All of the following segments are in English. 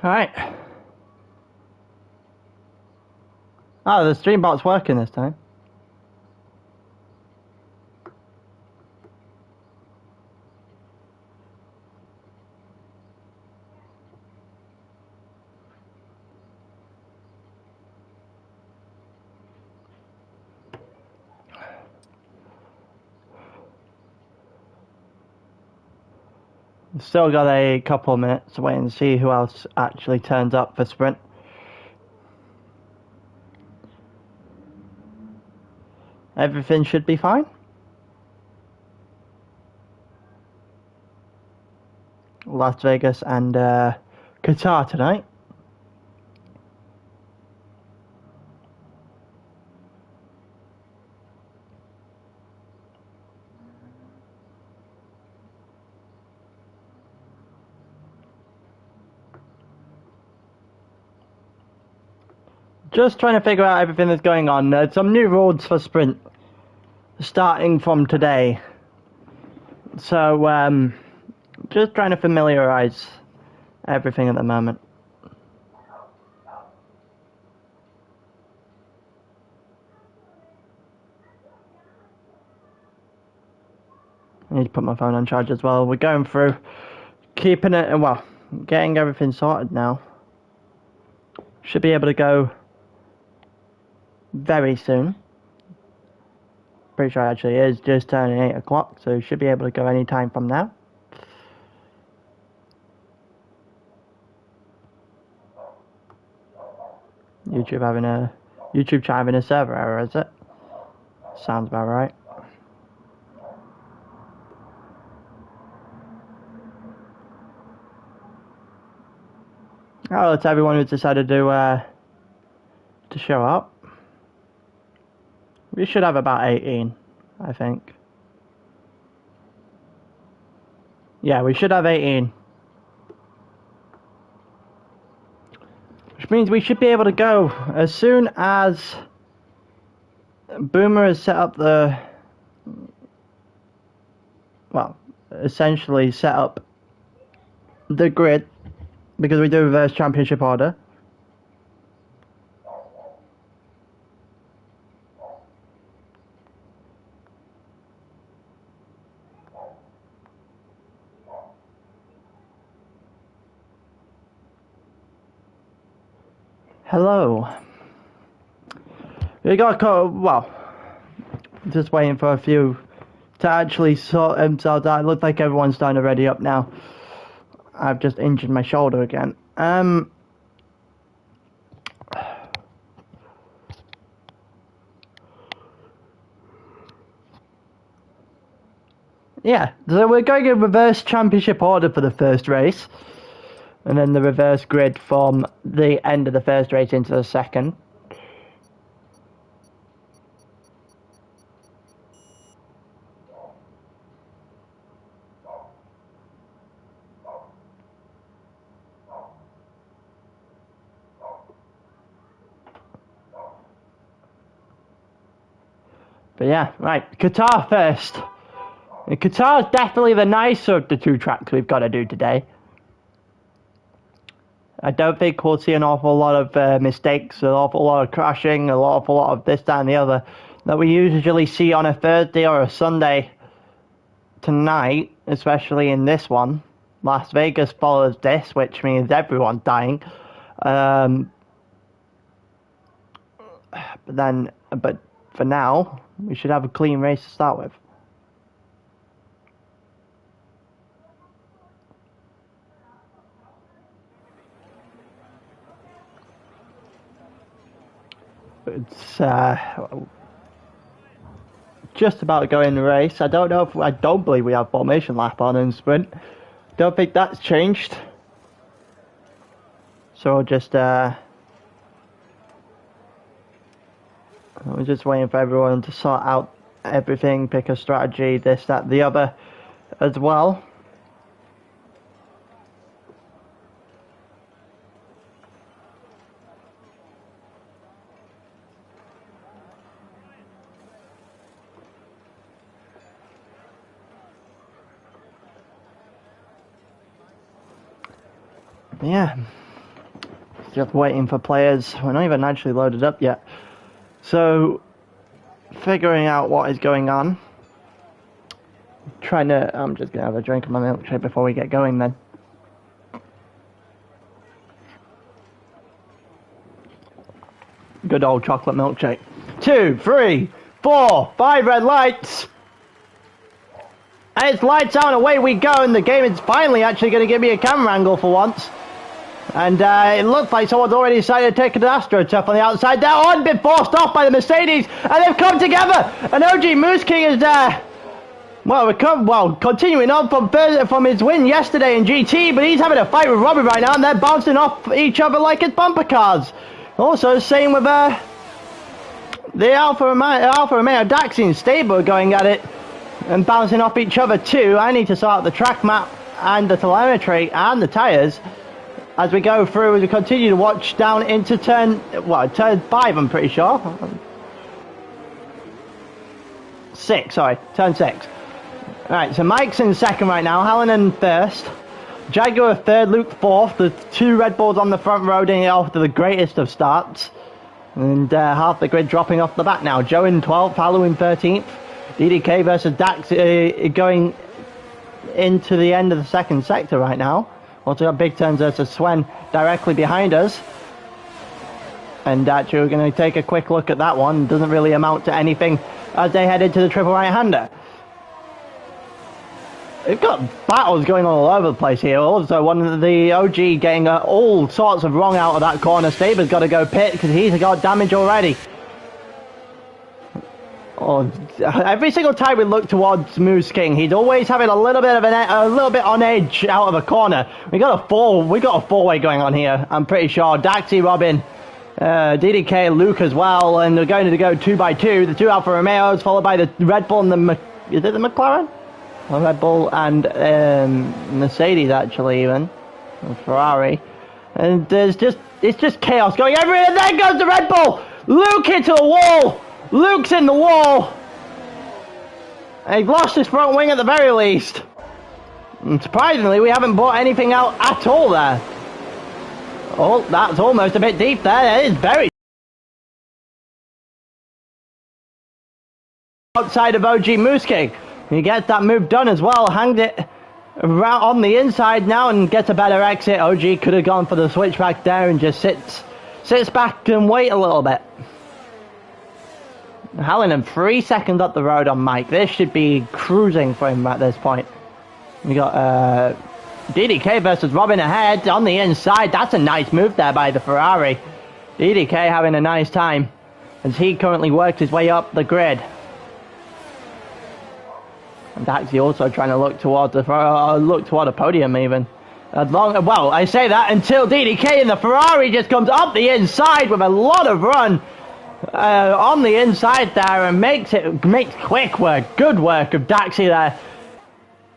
Alright. Oh, the stream bot's working this time. Still got a couple of minutes to wait and see who else actually turns up for sprint. Everything should be fine. Las Vegas and Qatar tonight. Just trying to figure out everything that's going on. There's some new rules for sprint starting from today. So, just trying to familiarize everything at the moment. I need to put my phone on charge as well. We're going through keeping it, well, getting everything sorted now. Should be able to go very soon. Pretty sure it actually is just turning 8 o'clock, so should be able to go any time from now. YouTube chat having a server error, is it? Sounds about right. Oh, it's everyone who's decided to show up. We should have about 18, I think. Yeah, we should have 18. Which means we should be able to go as soon as Boomer has set up the... Well, essentially set up the grid, because we do reverse championship order. Hello. We got well, just waiting for a few to actually sort themselves out. It looks like everyone's starting to ready up now. I've just injured my shoulder again. Yeah, so we're going in reverse championship order for the first race, and then the reverse grid from the end of the first race into the second. But yeah, right, Qatar first. And Qatar is definitely the nicer of the two tracks we've got to do today. I don't think we'll see an awful lot of mistakes, an awful lot of crashing, an awful lot of this, that, and the other that we usually see on a Thursday or a Sunday tonight, especially in this one. Las Vegas follows this, which means everyone's dying. But for now, we should have a clean race to start with. It's just about to go in the race. I don't believe we have formation lap on in sprint. Don't think that's changed. So we're just waiting for everyone to sort out everything, pick a strategy, this, that, the other as well. Yeah. Just waiting for players. We're not even actually loaded up yet. So, figuring out what is going on. I'm just going to have a drink of my milkshake before we get going then. Good old chocolate milkshake. 2, 3, 4, 5 red lights. And it's lights out and away we go, and the game is finally actually going to give me a camera angle for once. And it looks like someone's already decided to take an AstroTurf on the outside. They're on, been forced off by the Mercedes, and they've come together. And OG Moose King is there. Continuing on from his win yesterday in GT, but he's having a fight with Robbie right now, and they're bouncing off each other like it's bumper cars. Also, same with the Alfa Romeo Daxi and Stable going at it and bouncing off each other too. I need to sort out the track map and the telemetry and the tyres as we go through, as we continue to watch down into turn 5, I'm pretty sure. 6, sorry, turn 6. Alright, so Mike's in second right now, Hallinan first, Jaguar third, Luke fourth, the 2 Red Bulls on the front row doing it off to the greatest of starts. And half the grid dropping off the back now. Joe in 12th, Halu in 13th. DDK versus Dax going into the end of the second sector right now. Also got big turns versus Swen directly behind us. And actually we're going to take a quick look at that one. Doesn't really amount to anything as they head into the triple right-hander. We've got battles going on all over the place here. Also, one of the OG getting all sorts of wrong out of that corner. Staber's got to go pit because he's got damage already. Oh, every single time we look towards Moose King, he's always having a little bit on edge out of a corner. We got a four-way going on here. I'm pretty sure Daxi, Robin, DDK, Luke as well, and they're going to go 2x2. The 2 Alfa Romeos followed by the Red Bull and the is it the McLaren? Red Bull and Mercedes actually, even Ferrari, and it's just chaos going everywhere. And there goes the Red Bull. Luke into the wall. Luke's in the wall. And he's lost his front wing at the very least. And surprisingly, we haven't bought anything out at all there. Oh, that's almost a bit deep there. It is very outside of OG Moose King. He gets that move done as well, hangs it around on the inside now and gets a better exit. OG could have gone for the switchback there and just sits back and wait a little bit. Hallinan 3 seconds up the road on Mike. This should be cruising for him at this point. We got DDK versus Robin ahead on the inside. That's a nice move there by the Ferrari. DDK having a nice time as he currently works his way up the grid. And Daxi also trying to look toward a podium even. I say that until DDK and the Ferrari just comes up the inside with a lot of run on the inside there and makes quick work, good work of Daxi there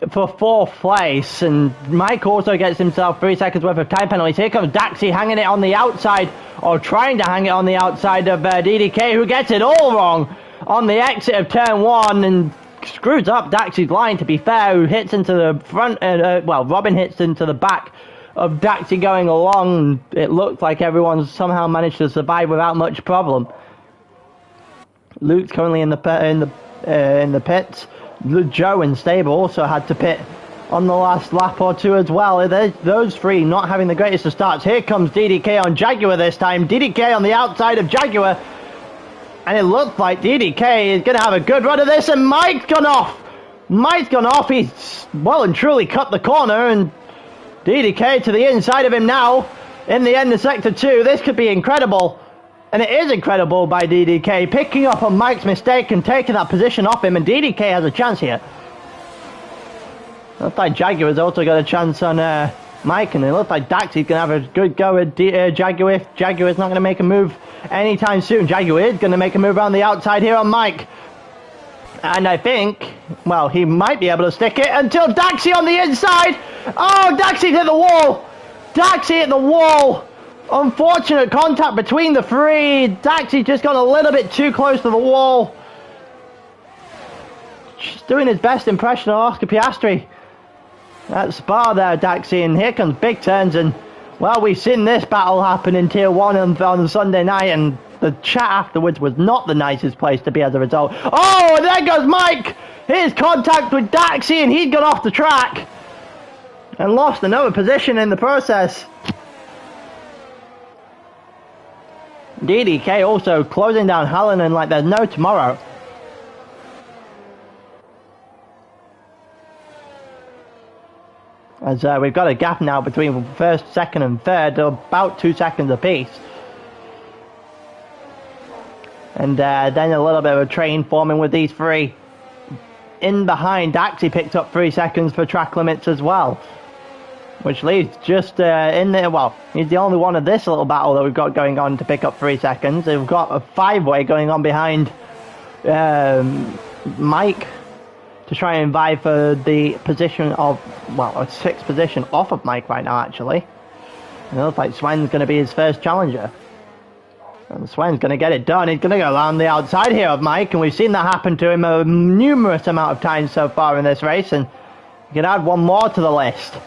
for 4th place. And Mike also gets himself 3 seconds worth of time penalties. Here comes Daxi hanging it on the outside, or trying to hang it on the outside of DDK, who gets it all wrong on the exit of turn 1 and screws up Daxi's line, to be fair, who hits into the front, Robin hits into the back of Daxi going along. It looks like everyone's somehow managed to survive without much problem. Luke's currently in the pits. Joe and Stable also had to pit on the last lap or two as well. Those 3 not having the greatest of starts. Here comes DDK on Jaguar this time. DDK on the outside of Jaguar. And it looks like DDK is going to have a good run of this, and Mike's gone off. He's well and truly cut the corner, and DDK to the inside of him now in the end of sector 2. This could be incredible, and it is incredible by DDK picking up on Mike's mistake and taking that position off him, and DDK has a chance here. Looks like Jaguar's also got a chance on Mike, and it looks like Daxi's going to have a good go at Jaguar if Jaguar's not going to make a move anytime soon. Jaguar is going to make a move around the outside here on Mike. And I think, well, he might be able to stick it until Daxi on the inside. Oh, Daxi hit the wall. Daxi hit the wall. Unfortunate contact between the 3. Daxi just got a little bit too close to the wall. Just doing his best impression of Oscar Piastri. That spar there, Daxi, and here comes big turns, and Well, we've seen this battle happen in Tier 1 on Sunday night, and the chat afterwards was not the nicest place to be as a result. Oh, and there goes Mike! Here's contact with Daxi, and he's gone off the track and lost another position in the process. DDK also closing down Hallinan like there's no tomorrow. As we've got a gap now between first, second and third, about 2 seconds apiece. And then a little bit of a train forming with these three. In behind, Daxi picked up 3 seconds for track limits as well. Which leaves just in there, well, he's the only one of this little battle that we've got going on to pick up 3 seconds. We've got a 5-way going on behind Mike to try and vie for the position of, well, a 6th position off of Mike right now, actually. And it looks like Swen's going to be his first challenger. And Swen's going to get it done. He's going to go around the outside here of Mike, and we've seen that happen to him a numerous amount of times so far in this race, and you can add one more to the list.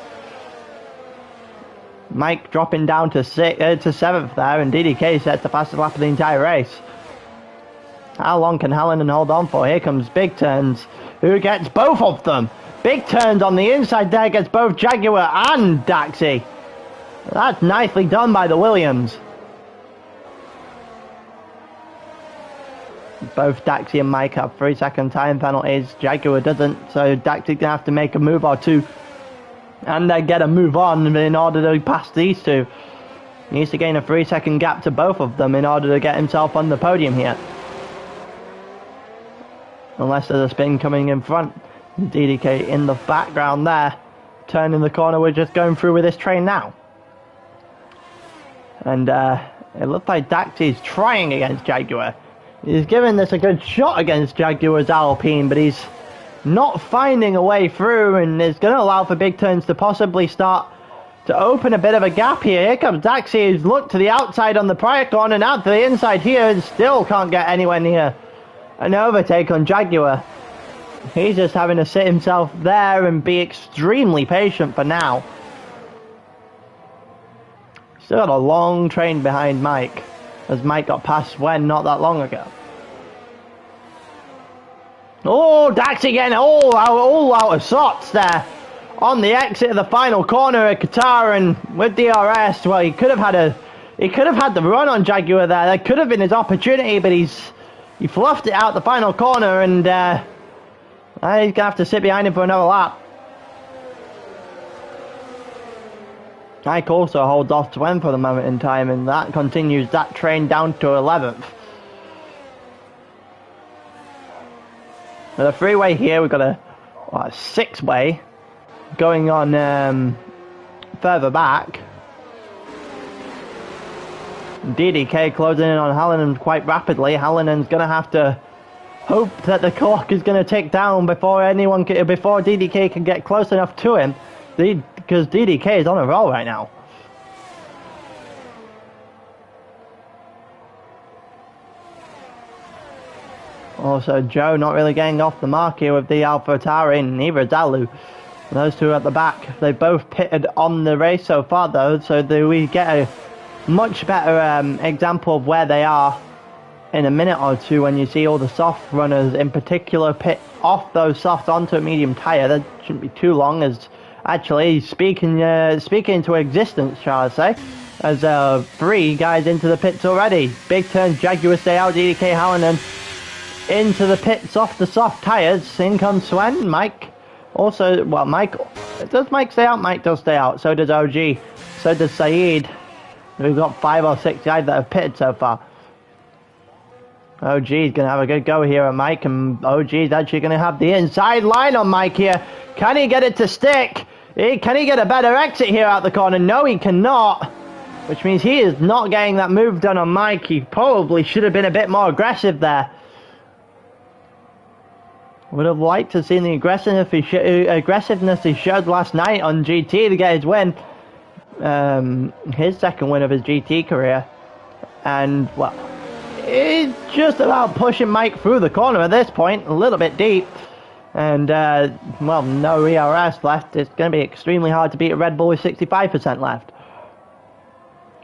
Mike dropping down to 7th there, and DDK sets the fastest lap of the entire race. How long can Hallinan hold on for? Here comes Big Turns, who gets both of them. Big Turns on the inside there, gets both Jaguar and Daxi. That's nicely done by the Williams. Both Daxi and Mike have 3-second time penalties. Jaguar doesn't, so Daxi's going to have to make a move or two and then get a move on in order to pass these two. He needs to gain a 3-second gap to both of them in order to get himself on the podium here. Unless there's a spin coming in front. DDK in the background there. Turning the corner, we're just going through with this train now. And it looks like Daxi's trying against Jaguar. He's giving this a good shot against Jaguar's Alpine, but he's not finding a way through, and it's going to allow for Big Turns to possibly start to open a bit of a gap here. Here comes Daxi, who's looked to the outside on the prior corner and out to the inside here, and still can't get anywhere near an overtake on Jaguar. He's just having to sit himself there and be extremely patient for now. Still got a long train behind Mike, as Mike got past Swen not that long ago. Oh, Dax again, all out of sorts there on the exit of the final corner at Qatar, and with DRS, well, he could have had the run on Jaguar there. That could have been his opportunity, but he fluffed it out the final corner, and he's gonna have to sit behind him for another lap. Mike also holds off Swen for the moment in time, and that continues that train down to 11th. With a 3-way here, we've got a 6-way going on further back. DDK closing in on Hallinan quite rapidly. Hallinan's going to have to hope that the clock is going to tick down before DDK can get close enough to him, because DDK is on a roll right now. Also, Joe not really getting off the mark here with the AlphaTauri, and neither is Alu. Those two at the back, they both pitted on the race so far though, so we get a much better example of where they are in a minute or two when you see all the soft runners in particular pit off those softs onto a medium tyre. That shouldn't be too long, as actually speaking into existence, shall I say, as 3 guys into the pits already. Big Turns, Jaguar stay out, DDK Hallinan into the pits off the soft tyres. In comes Swen. Mike also, well, does Mike stay out? Mike does stay out. So does OG. So does Saeed. We've got 5 or 6 guys that have pitted so far. OG is going to have a good go here at Mike, and OG is actually going to have the inside line on Mike here. Can he get it to stick? Can he get a better exit here out the corner? No, he cannot. Which means he is not getting that move done on Mike. He probably should have been a bit more aggressive there. Would have liked to see the aggressiveness he showed last night on GT to get his win. His second win of his GT career. And, well, it's just about pushing Mike through the corner at this point, a little bit deep. And, well, no ERS left. It's going to be extremely hard to beat a Red Bull with 65% left.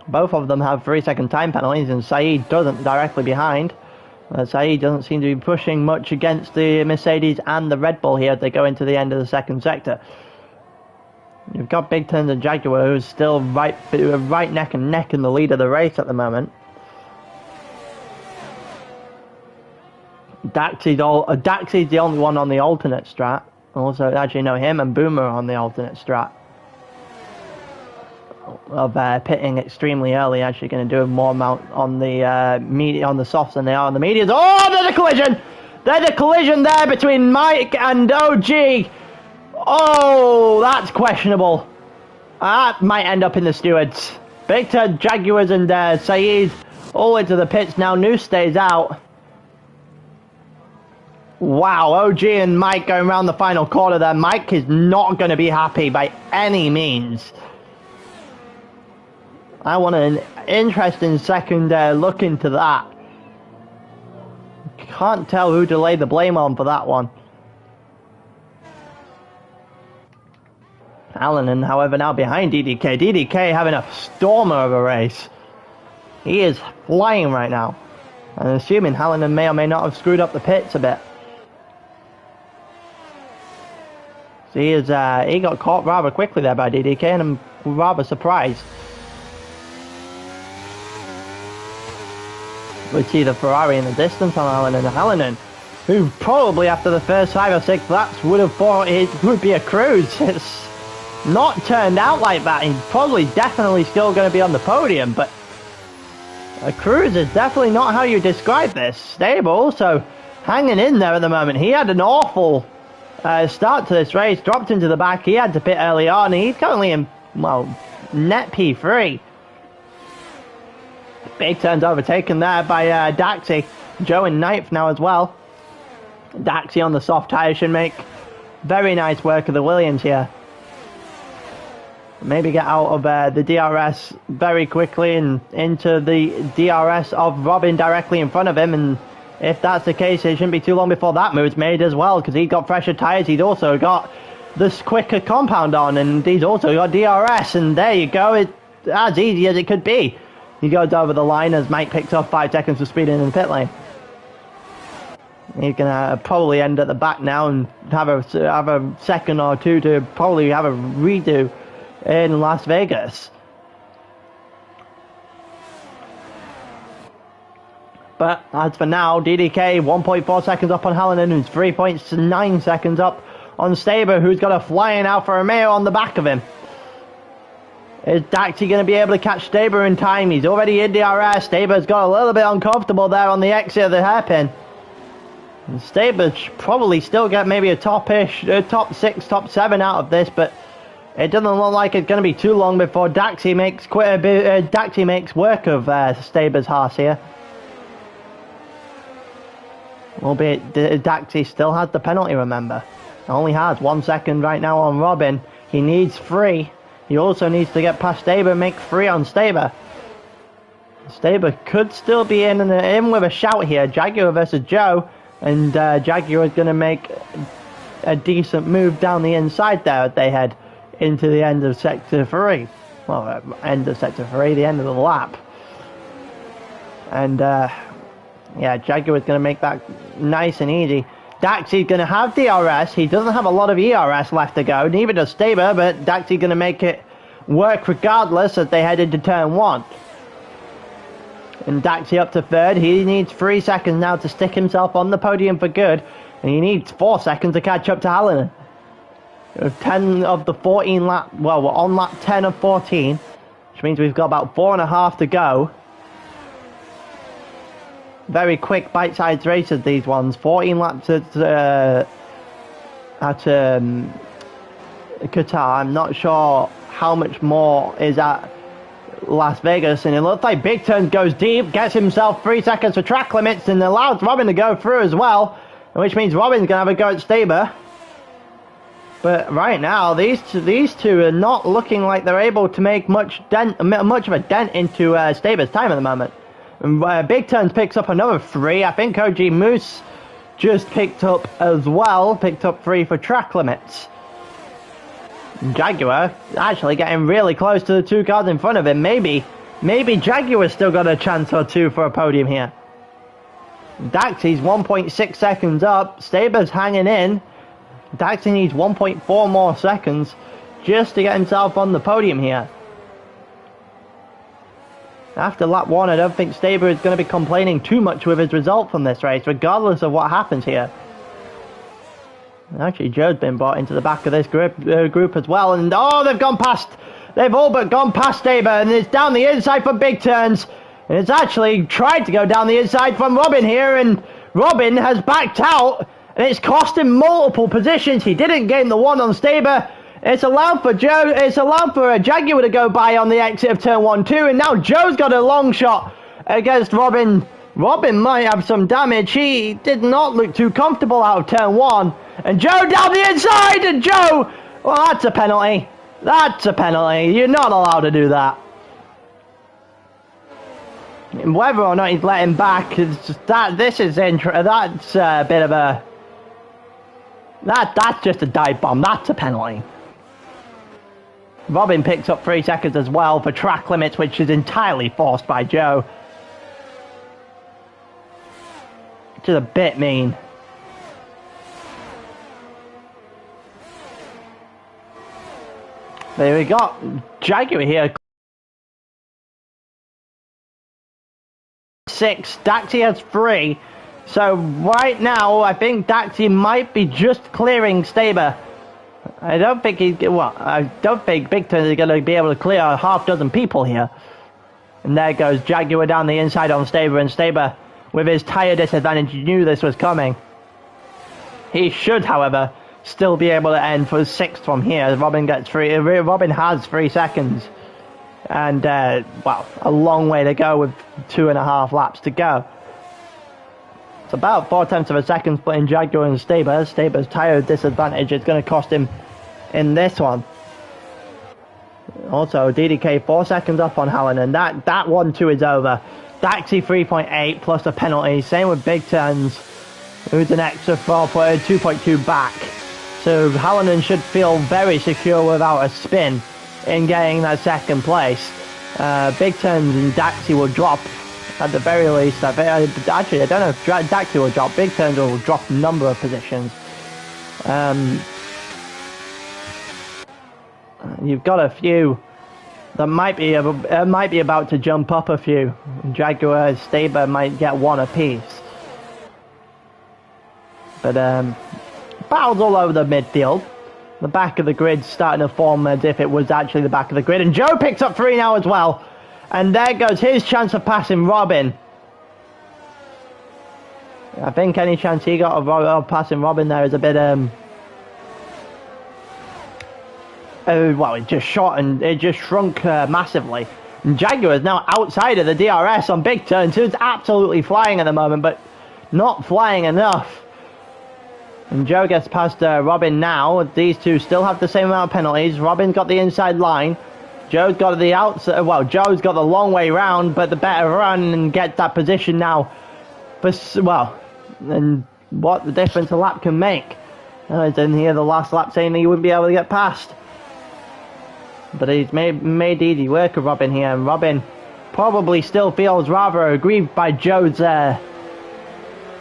Both of them have 3-second time penalties, and Saeed doesn't directly behind. Saeed doesn't seem to be pushing much against the Mercedes and the Red Bull here as they go into the end of the second sector. You've got Big Turns and Jaguar, who's still right neck and neck in the lead of the race at the moment. Daxi's the only one on the alternate strat. Also, actually, no, him and Boomer are on the alternate strat. Of pitting extremely early, actually going to do more amount on the on the softs than they are on the mediums. Oh, there's a collision! There's a collision there between Mike and OG. Oh, that's questionable. That might end up in the stewards. Big Turn, Jaguars and Saeed all into the pits now. Noose stays out. Wow, OG and Mike going around the final corner there. Mike is not going to be happy by any means. I want an interesting second look into that. Can't tell who to lay the blame on for that one. Hallinan, however, now behind DDK. DDK having a stormer of a race. He is flying right now. I'm assuming Hallinan may or may not have screwed up the pits a bit. So he got caught rather quickly there by DDK, and I'm rather surprised. We see the Ferrari in the distance on Hallinan. Hallinan, who probably after the first 5 or 6 laps would have thought it would be a cruise. It's not turned out like that. He's probably definitely still going to be on the podium, but a cruise is definitely not how you describe this. Stable also hanging in there at the moment. He had an awful start to this race, dropped into the back. He had to pit early on. He's currently in, well, net P3. Big Turns overtaken there by Daxi. Joe in 9th now as well. Daxi on the soft tyre should make very nice work of the Williams here. Maybe get out of the DRS very quickly and into the DRS of Robin directly in front of him. And if that's the case, it shouldn't be too long before that move's made as well, because he's got fresher tyres. He's also got this quicker compound on, and he's also got DRS. And there you go. It's as easy as it could be. He goes over the line as Mike picks off 5 seconds for speed in the pit lane. He's going to probably end at the back now and have a second or two to probably have a redo in Las Vegas. But as for now, DDK 1.4 seconds up on Hallinan, who's 3.9 seconds up on Staber, who's got a flying Alfa Romeo on the back of him. Is Daxi going to be able to catch Staber in time? He's already in DRS. Staber's got a little bit uncomfortable there on the exit of the hairpin. And Staber should probably still get maybe a top 6, top 7 out of this, but it doesn't look like it's going to be too long before Daxi makes work of Staber's horse here. Albeit Daxi still has the penalty, remember. He only has 1 second right now on Robin. He needs 3. He also needs to get past Staber and make 3 on Staber. Staber could still be in with a shout here. Jaguar versus Joe. And Jaguar is going to make a decent move down the inside there as they head into the end of Sector 3. Well, end of Sector 3, the end of the lap. And yeah, Jaguar is going to make that nice and easy. Daxi's going to have DRS. He doesn't have a lot of ERS left to go. Neither does Staber, but Daxi's going to make it work regardless as they head into turn 1. And Daxi up to 3rd. He needs 3 seconds now to stick himself on the podium for good. And he needs 4 seconds to catch up to Hallinan. 10 of the 14 lap, well, we're on lap 10 of 14, which means we've got about 4.5 to go. Very quick bite-sized races, these ones. 14 laps at Qatar. I'm not sure how much more is at Las Vegas, and it looks like Big Turn goes deep, gets himself 3 seconds for track limits, and allows Robin to go through as well, which means Robin's going to have a go at Staber. But right now, these two are not looking like they're able to make much of a dent into Staber's time at the moment. And, Big Turns picks up another 3. I think OG Moose just picked up as well, picked up 3 for track limits. Jaguar actually getting really close to the 2 cars in front of him. Maybe Maybe Jaguar's still got a chance or two for a podium here. Daxi's 1.6 seconds up. Staber's hanging in. Daxi needs 1.4 more seconds just to get himself on the podium here. After lap 1, I don't think Staber is going to be complaining too much with his result from this race, regardless of what happens here. Actually, Joe's been brought into the back of this group as well, and oh, they've gone past. They've all but gone past Staber, and it's down the inside for big turns. And it's actually tried to go down the inside from Robin here, and Robin has backed out, and it's cost him multiple positions. He didn't gain the one on Staber. It's allowed for Joe. It's allowed for a Jaguar to go by on the exit of turn 1-2, and now Joe's got a long shot against Robin. Robin might have some damage. He did not look too comfortable out of turn 1, and Joe down the inside, and Joe. Well, that's a penalty. That's a penalty. You're not allowed to do that. Whether or not he's let him back, it's just that this is that's a bit of a. That's just a dive bomb. That's a penalty. Robin picks up 3 seconds as well for track limits, which is entirely forced by Joe. Which is a bit mean. There we got Jaguar here. 6. Daxi has 3. So right now, I think Daxi might be just clearing Staber. I don't think I don't think Big Turn is going to be able to clear a half dozen people here. And there goes Jaguar down the inside on Staber, and Staber, with his tyre disadvantage, knew this was coming. He should, however, still be able to end for 6th from here. Robin gets 3. Robin has 3 seconds. And, well, a long way to go with 2.5 laps to go. It's about 0.4 of a second splitting Jaguar and Staber. Staber's tyre disadvantage is going to cost him in this one. Also, DDK 4 seconds up on Hallen, and that 1-2 is over. Daxi 3.8 plus a penalty. Same with Big Turns, who's an extra 2.2 back. So Hallinan should feel very secure without a spin in getting that second place. Big Turns and Daxi will drop at the very least. Actually, I don't know if Daxi will drop. Big Turns will drop a number of positions. You've got a few that might be about to jump up a few. Jaguar, Staber might get 1 apiece. But battles all over the midfield. The back of the grid starting to form as if it was actually the back of the grid. And Joe picks up 3 now as well. And there goes his chance of passing Robin. I think any chance he got of passing Robin there is a bit well, it just shot and it just shrunk massively. And Jaguar is now outside of the DRS on Big Turn. So it's absolutely flying at the moment, but not flying enough. And Joe gets past Robin now. These two still have the same amount of penalties. Robin's got the inside line. Joe's got the outside. Well, Joe's got the long way round, but the better run and get that position now. But well, and what the difference a lap can make. I didn't hear the last lap saying that he wouldn't be able to get past. But he's made easy work of Robin here, and Robin probably still feels rather aggrieved by Joe's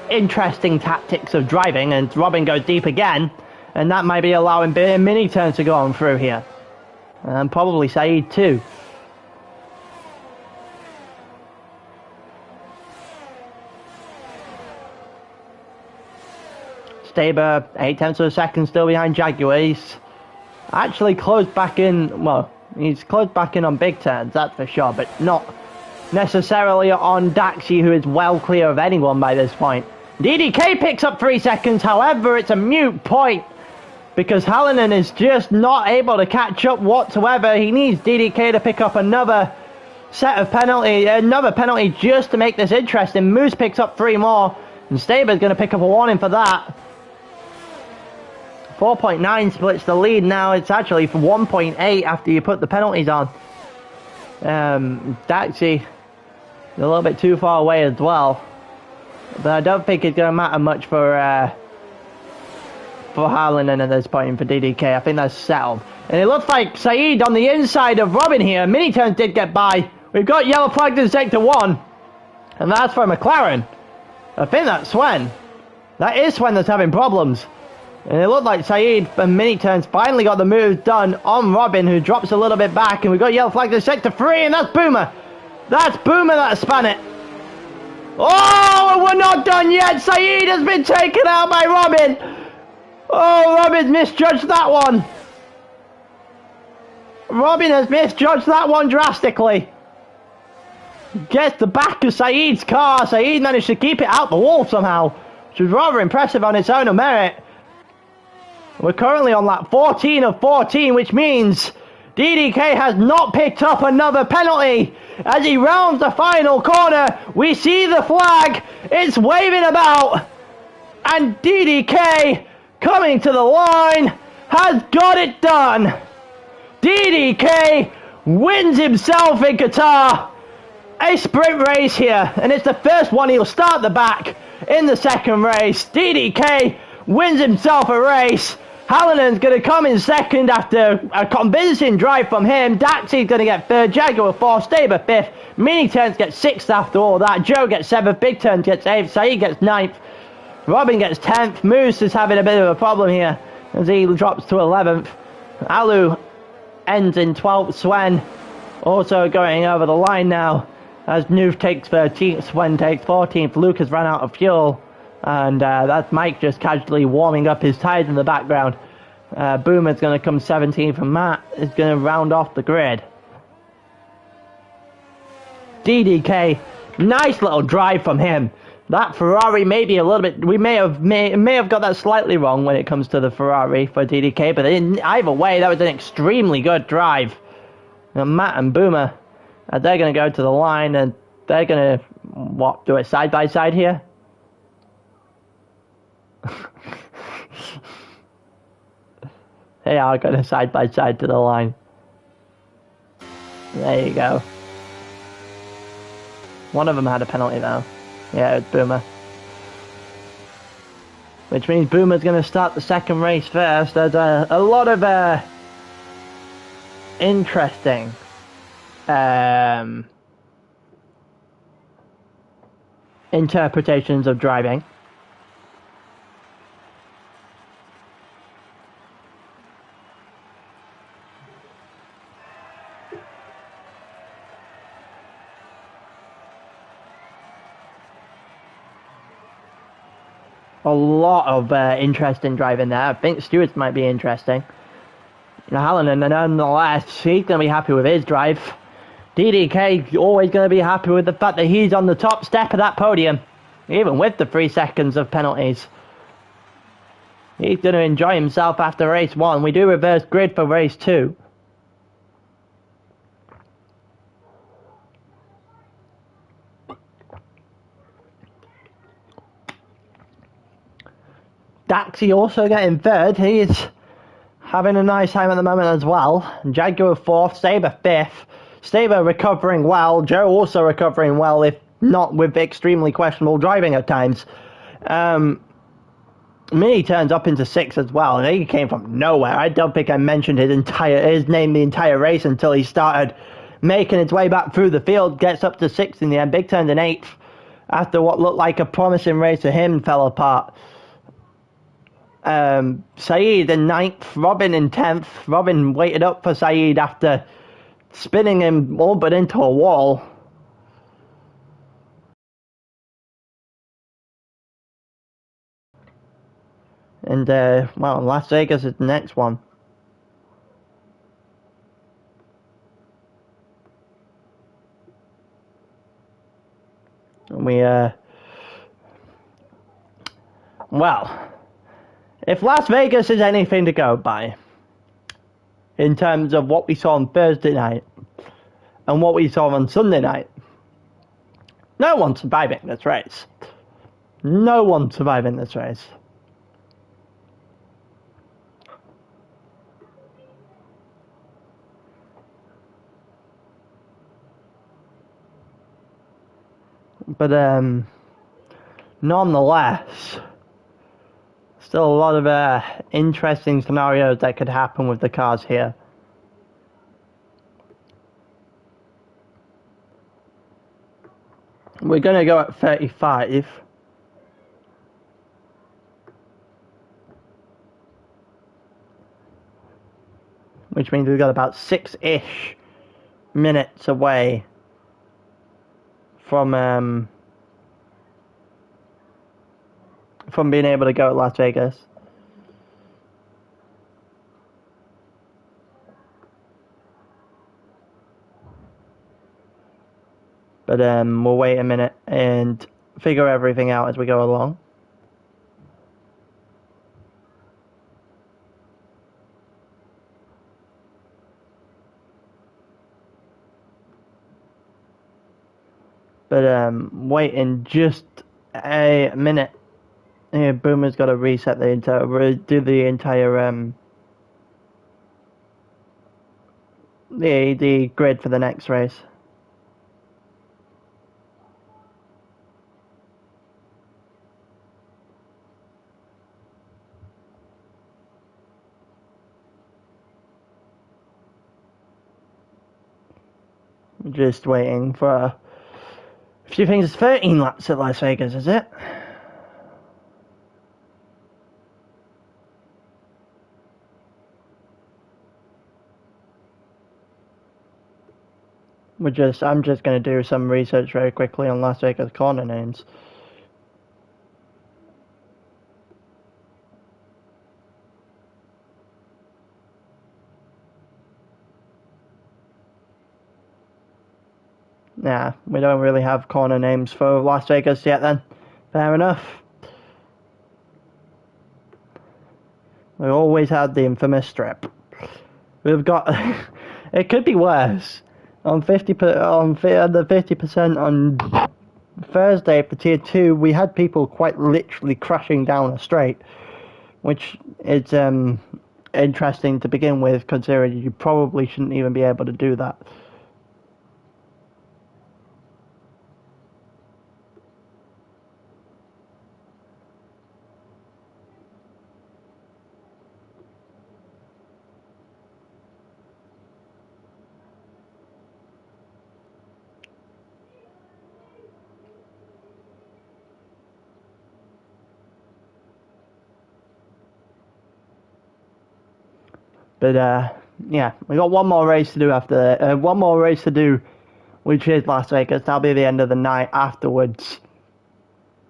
interesting tactics of driving, and Robin goes deep again, and that might be allowing mini turns to go on through here. And probably Saeed too. Staber, 0.8 of a second still behind Jaguar. He's actually closed back in, well, he's closed back in on Big Turns, that's for sure, but not necessarily on Daxi, who is well clear of anyone by this point. DDK picks up 3 seconds, however, it's a moot point because Hallinan is just not able to catch up whatsoever. He needs DDK to pick up another penalty just to make this interesting. Moose picks up 3 more, and Staber's going to pick up a warning for that. 4.9 splits the lead now. It's actually for 1.8 after you put the penalties on. Daxi a little bit too far away as well. But I don't think it's going to matter much for Harlan at this point for DDK. I think that's settled. And it looks like Saeed on the inside of Robin here. Mini turns did get by We've got yellow flags in sector 1. And that's for McLaren. I think that's Sven. That is Sven that's having problems. And it looked like Saeed and mini turns finally got the moves done on Robin, who drops a little bit back. And we've got yellow flags in sector 3, and that's Boomer. That's Boomer that spun it. Oh, and we're not done yet. Saeed has been taken out by Robin. Oh, Robin misjudged that one. Robin has misjudged that one drastically. Gets the back of Saeed's car. Saeed managed to keep it out the wall somehow, which was rather impressive on its own merit. We're currently on lap 14 of 14, which means DDK has not picked up another penalty. As he rounds the final corner, we see the flag. It's waving about. And DDK, coming to the line, has got it done. DDK wins himself in Qatar a sprint race here. And it's the first one he'll start the back in the second race. DDK wins himself a race. Hallinen's going to come in second after a convincing drive from him. Daxi's going to get third, Jaguar fourth, Staber fifth. Mini Turns gets sixth after all that. Joe gets seventh, Big Turns gets eighth, Saeed gets ninth. Robin gets 10th. Moose is having a bit of a problem here as he drops to 11th. Alu ends in 12th. Sven also going over the line now as Noof takes 13th, Sven takes 14th. Luke has run out of fuel. And that's Mike just casually warming up his tyres in the background. Boomer's going to come 17th, and Matt is going to round off the grid. DDK, nice little drive from him. That Ferrari may be a little bit... We may have got that slightly wrong when it comes to the Ferrari for DDK, but either way, that was an extremely good drive. Now, Matt and Boomer, they're going to go to the line, and they're going to, what, do it side by side here? They are going side by side to the line. There you go. One of them had a penalty though. Yeah, it's Boomer. Which means Boomer's going to start the second race first. There's a lot of interesting interpretations of driving. A lot of interesting driving there. I think Stewart's might be interesting. Hallinan, nonetheless, he's going to be happy with his drive. DDK always going to be happy with the fact that he's on the top step of that podium, even with the 3 seconds of penalties. He's going to enjoy himself after race 1. We do reverse grid for race 2. Daxi also getting third. He's having a nice time at the moment as well. Jaguar fourth, Saber fifth. Saber recovering well. Joe also recovering well, if not with extremely questionable driving at times. Mini turns up into sixth as well, and he came from nowhere. I don't think I mentioned his name the entire race until he started making his way back through the field. Gets up to sixth in the end. Big turns in eighth after what looked like a promising race for him fell apart. Saeed in 9th, Robin in 10th. Robin waited up for Saeed after spinning him all but into a wall. And, well, Las Vegas is the next one. And we, well... If Las Vegas is anything to go by, in terms of what we saw on Thursday night and what we saw on Sunday night, no one's surviving this race. No one's surviving this race. But, nonetheless... Still a lot of interesting scenarios that could happen with the cars here. We're going to go at 35. Which means we've got about 6-ish minutes away from being able to go at Las Vegas. But we'll wait a minute and figure everything out as we go along. But waiting just a minute. Yeah, Boomer's got to reset the entire, do the entire the grid for the next race. Just waiting for a few things. It's 13 laps at Las Vegas, is it? I'm just going to do some research very quickly on Las Vegas corner names. Nah, we don't really have corner names for Las Vegas yet then. Fair enough. We always had the infamous strip. We've got... it could be worse. On the 50% on Thursday for Tier 2, we had people quite literally crashing down a straight, which is interesting to begin with, considering you probably shouldn't even be able to do that. But yeah, we got one more race to do after one more race to do, which is Las Vegas. That'll be the end of the night. Afterwards,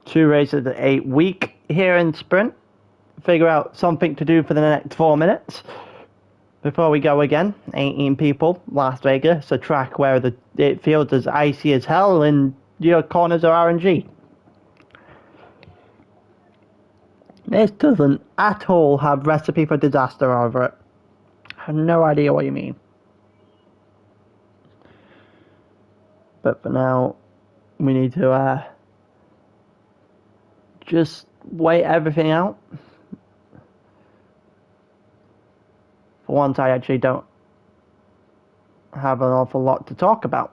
2 races at 8 week here in Sprint. Figure out something to do for the next 4 minutes before we go again. 18 people, Las Vegas, a track where it feels as icy as hell and your corners are RNG. This doesn't at all have Recipe for Disaster over it. I have no idea what you mean. But for now, we need to just wait everything out. For once, I actually don't have an awful lot to talk about.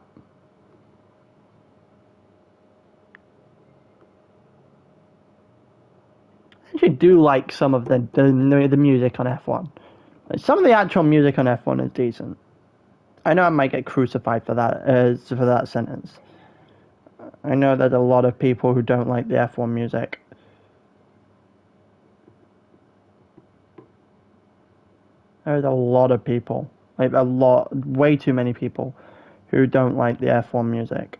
I actually do like some of the music on F1. Some of the actual music on F1 is decent. I know I might get crucified for that sentence. I know there's a lot of people who don't like the F1 music. There's a lot of people, way too many people, who don't like the F1 music.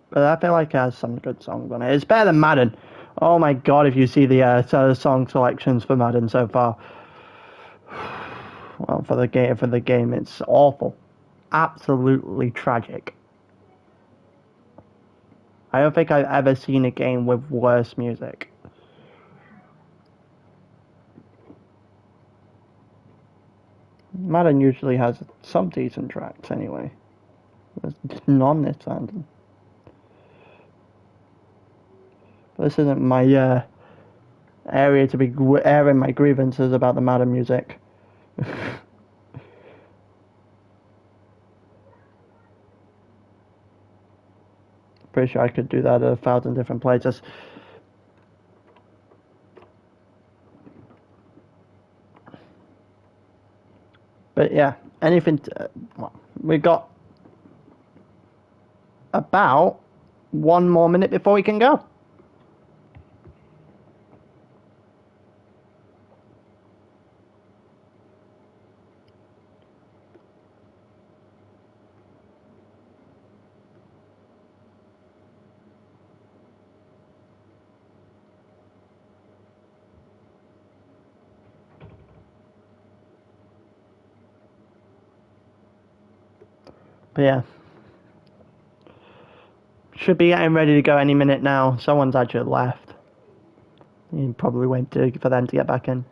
But I feel like it has some good songs on it. It's better than Madden. Oh my god, if you see the song selections for Madden so far. Well, for the game, it's awful. Absolutely tragic. I don't think I've ever seen a game with worse music. Madden usually has some decent tracks anyway. There's none this time. But this isn't my area to be airing my grievances about the Madden music. Pretty sure I could do that at 1,000 different places. But yeah, anything. Well, we've got about 1 more minute before we can go. But yeah, should be getting ready to go any minute now. Someone's actually left. You probably wait for them to get back in.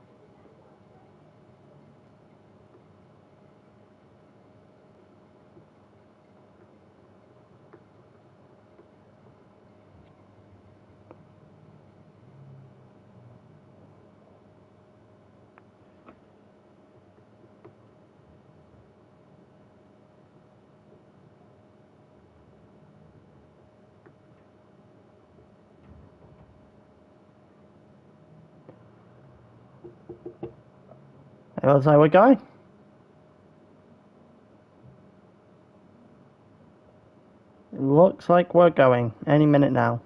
It looks like we're going. It looks like we're going any minute now.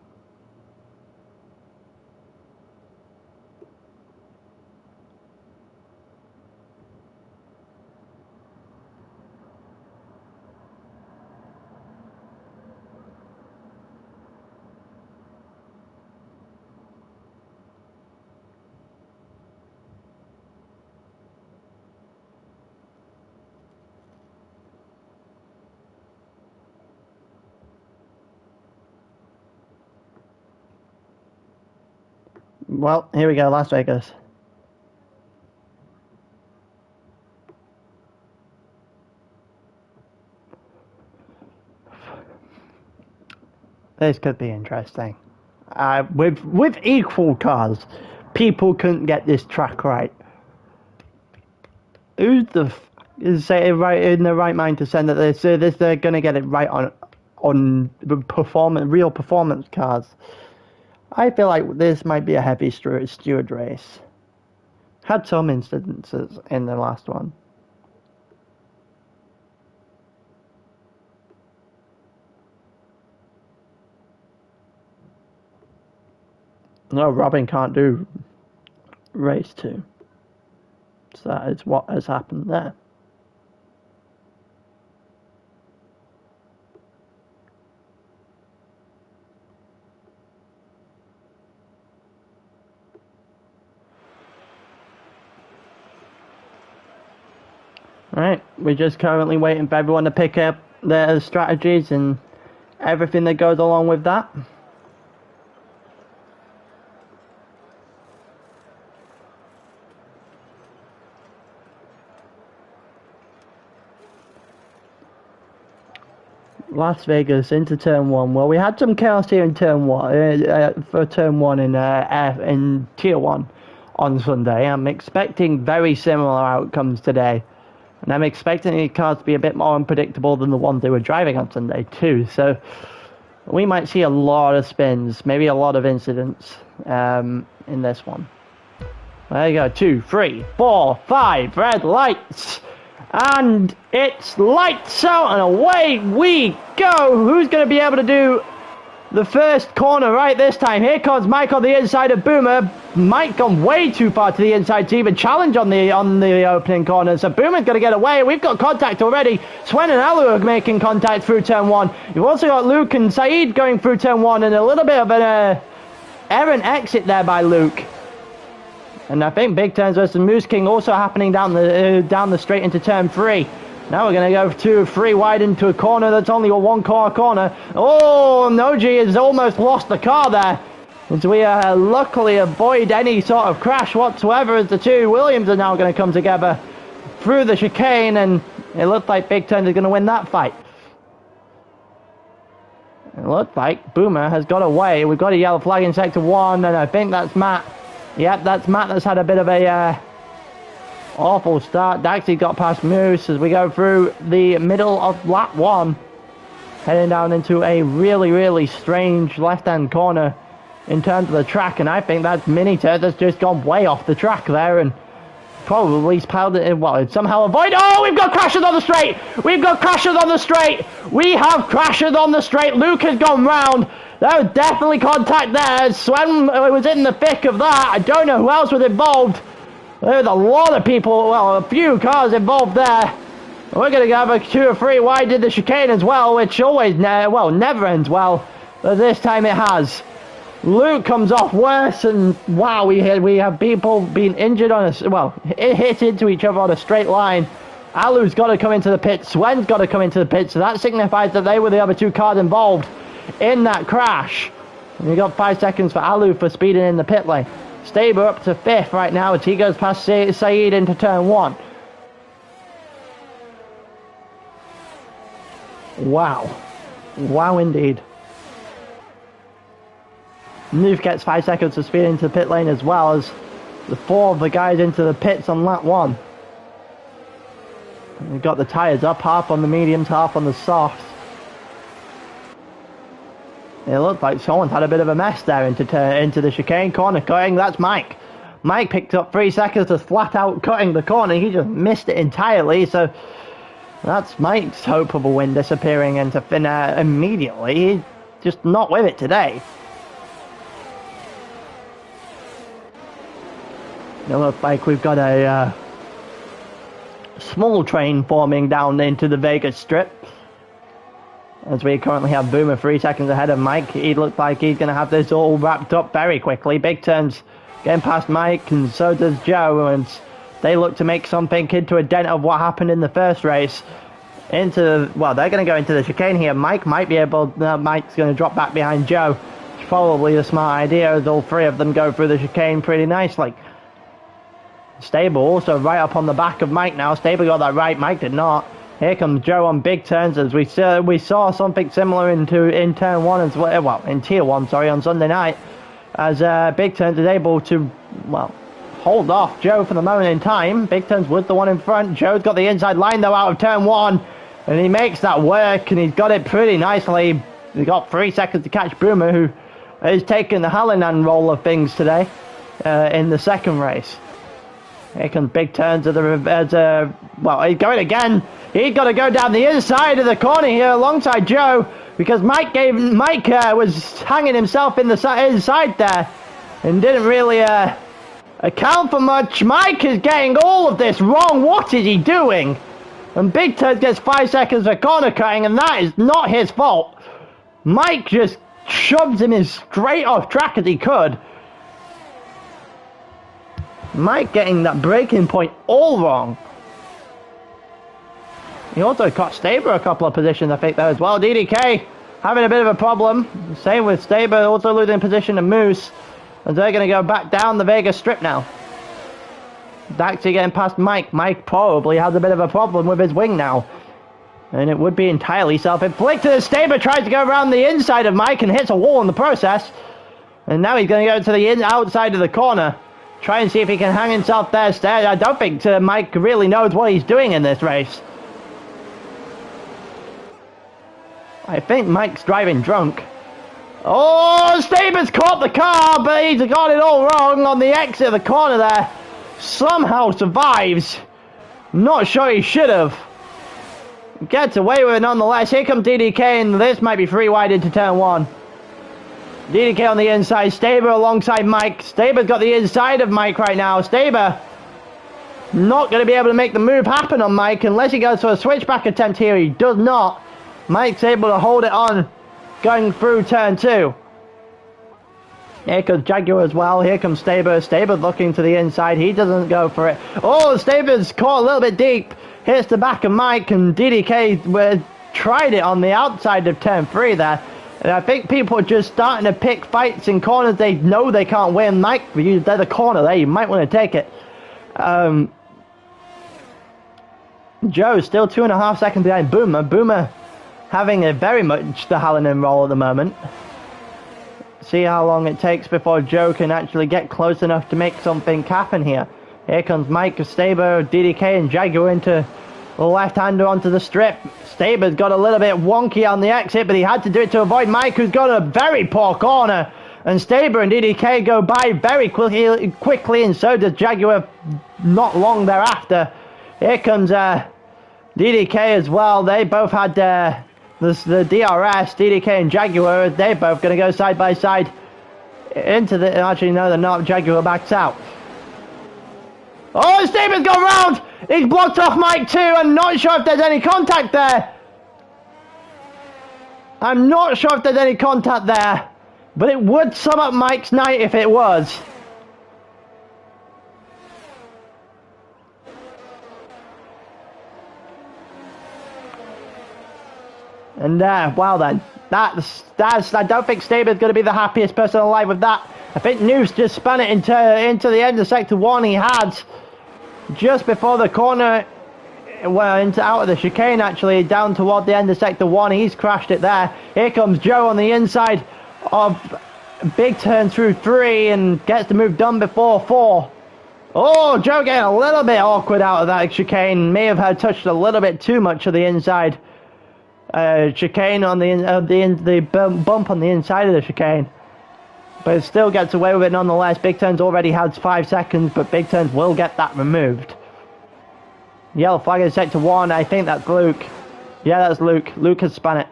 Well, here we go, Las Vegas. This could be interesting. With equal cars, people couldn't get this track right. Who's the is right in the right mind to send that they're gonna get it right on real performance cars? I feel like this might be a heavy steward race. Had some instances in the last one. No, Robin can't do race 2. So that is what has happened there. Right, we're just currently waiting for everyone to pick up their strategies and everything that goes along with that. Las Vegas into turn 1. Well, we had some chaos here in turn 1 for turn 1 in tier 1 on Sunday. I'm expecting very similar outcomes today, and I'm expecting the cars to be a bit more unpredictable than the ones they were driving on Sunday too. So we might see a lot of spins, maybe a lot of incidents in this one. There you go, 2, 3, 4, 5 red lights. And it's lights out and away we go. Who's going to be able to do the first corner right this time? Here comes Mike on the inside of Boomer. Mike gone way too far to the inside to even challenge on the opening corner. So Boomer's going to get away. We've got contact already. Swen and Alu are making contact through turn 1. You've also got Luke and Saeed going through turn 1 and a little bit of an errant exit there by Luke. And I think Big Turns versus Moose King also happening down the straight into turn 3. Now we're going to go 2 or 3 wide into a corner that's only a 1-car corner. Oh, Noji has almost lost the car there. As we luckily avoid any sort of crash whatsoever, as the two Williams are now going to come together through the chicane, and it looks like Big Turns is going to win that fight. It looks like Boomer has got away. We've got a yellow flag in sector 1, and I think that's Matt. Yep, that's Matt that's had a bit of a awful start. Daxie got past Moose as we go through the middle of lap 1. Heading down into a really, really strange left-hand corner in terms of the track. And I think that's Mini Turd that's just gone way off the track there and probably piled it in. Well, somehow avoid. Oh, we've got crashes on the straight. We've got crashes on the straight. We have crashes on the straight. Luke has gone round. There was definitely contact there. Sven was in the thick of that. I don't know who else was involved. There was a lot of people, well, a few cars involved there. We're going to have a 2 or 3 wide in the chicane as well, which always, never ends well. But this time it has. Luke comes off worse, and wow, we have people being injured on a, well, hit into each other on a straight line. Alu's got to come into the pit. Swen's got to come into the pit, so that signifies that they were the other 2 cars involved in that crash. And we got 5 seconds for Alu for speeding in the pit lane. Staber up to 5th right now as he goes past Saeed into turn 1. Wow. Wow indeed. Noof gets 5 seconds to speed into the pit lane as well as the 4 of the guys into the pits on lap 1. And we've got the tyres up, half on the mediums, half on the softs. It looked like someone's had a bit of a mess there into the chicane corner cutting. That's Mike. Mike picked up 3 seconds to flat out cutting the corner. He just missed it entirely. So that's Mike's hope of a win disappearing into thin air immediately. He's just not with it today. It looks like we've got a small train forming down into the Vegas Strip. As we currently have Boomer 3 seconds ahead of Mike. He looks like he's going to have this all wrapped up very quickly. Big Turns getting past Mike, and so does Joe. And they look to make something into a dent of what happened in the first race. Well, they're going to go into the chicane here. Mike might be able... Mike's going to drop back behind Joe. It's probably the smart idea as all 3 of them go through the chicane pretty nicely. Stable also right up on the back of Mike now. Stable got that right, Mike did not. Here comes Joe on Big Turns as we saw something similar in turn 1 as well, in tier 1, sorry, on Sunday night. As Big Turns is able to, well, hold off Joe for the moment in time. Big Turns was the one in front. Joe's got the inside line though out of turn 1. And he makes that work, and he's got it pretty nicely. He's got 3 seconds to catch Boomer, who is taking the Hallinan role of things today in the second race. Here comes Big Turns well, he's going again. He's got to go down the inside of the corner here alongside Joe, because Mike was hanging himself in the inside there and didn't really account for much. Mike is getting all of this wrong. What is he doing? And Big Turns gets 5 seconds for corner cutting, and that is not his fault. Mike just shoves him as straight off track as he could. Mike getting that braking point all wrong. He also caught Staber a couple of positions, I think, there as well. DDK having a bit of a problem. Same with Staber, also losing position to Moose. And they're going to go back down the Vegas Strip now. Daxie getting past Mike. Mike probably has a bit of a problem with his wing now. And it would be entirely self-inflicted as Staber tries to go around the inside of Mike and hits a wall in the process. And now he's going to go to the outside of the corner. Try and see if he can hang himself there. I don't think Mike really knows what he's doing in this race. I think Mike's driving drunk. Oh, Staber's caught the car, but he's got it all wrong on the exit of the corner there. Somehow survives. Not sure he should have. Gets away with it nonetheless. Here comes DDK, and this might be 3 wide into turn 1. DDK on the inside, Staber alongside Mike. Staber's got the inside of Mike right now. Staber not going to be able to make the move happen on Mike unless he goes for a switchback attempt here. He does not. Mike's able to hold it on going through turn 2. Here comes Jaguar as well. Here comes Staber. Staber looking to the inside. He doesn't go for it. Oh, Staber's caught a little bit deep. Hits the back of Mike, and DDK tried it on the outside of turn 3 there. And I think people are just starting to pick fights in corners they know they can't win. Mike, they're the corner there. You might want to take it. Joe still 2.5 seconds behind Boomer. Boomer having a very much the Hallinan role at the moment. See how long it takes before Joe can actually get close enough to make something happen here. Here comes Mike, Staber, DDK, and Jaguar into the left-hander onto the strip. Staber's got a little bit wonky on the exit, but he had to do it to avoid Mike, who's got a very poor corner. And Staber and DDK go by very quickly, and so does Jaguar not long thereafter. Here comes DDK as well. They both had the DRS, DDK and Jaguar. They're both going to go side by side into the... Actually, no, they're not. Jaguar backs out. Oh, Staber's gone round! He's blocked off Mike too. I'm not sure if there's any contact there. I'm not sure if there's any contact there. But it would sum up Mike's night if it was. And well then, that's I don't think Staber's going to be the happiest person alive with that. I think Noose just spun it into the end of sector 1. He had just before the corner, well, out of the chicane actually, down toward the end of sector 1. He's crashed it there. Here comes Joe on the inside of big turn through 3 and gets the move done before 4. Oh, Joe getting a little bit awkward out of that chicane. May have had touched a little bit too much of the inside chicane on the bump on the inside of the chicane. But it still gets away with it nonetheless. Big Turn's already had 5 seconds, but Big Turns will get that removed. Yellow flag in sector 1. I think that's Luke. Yeah, that's Luke. Luke has spun it.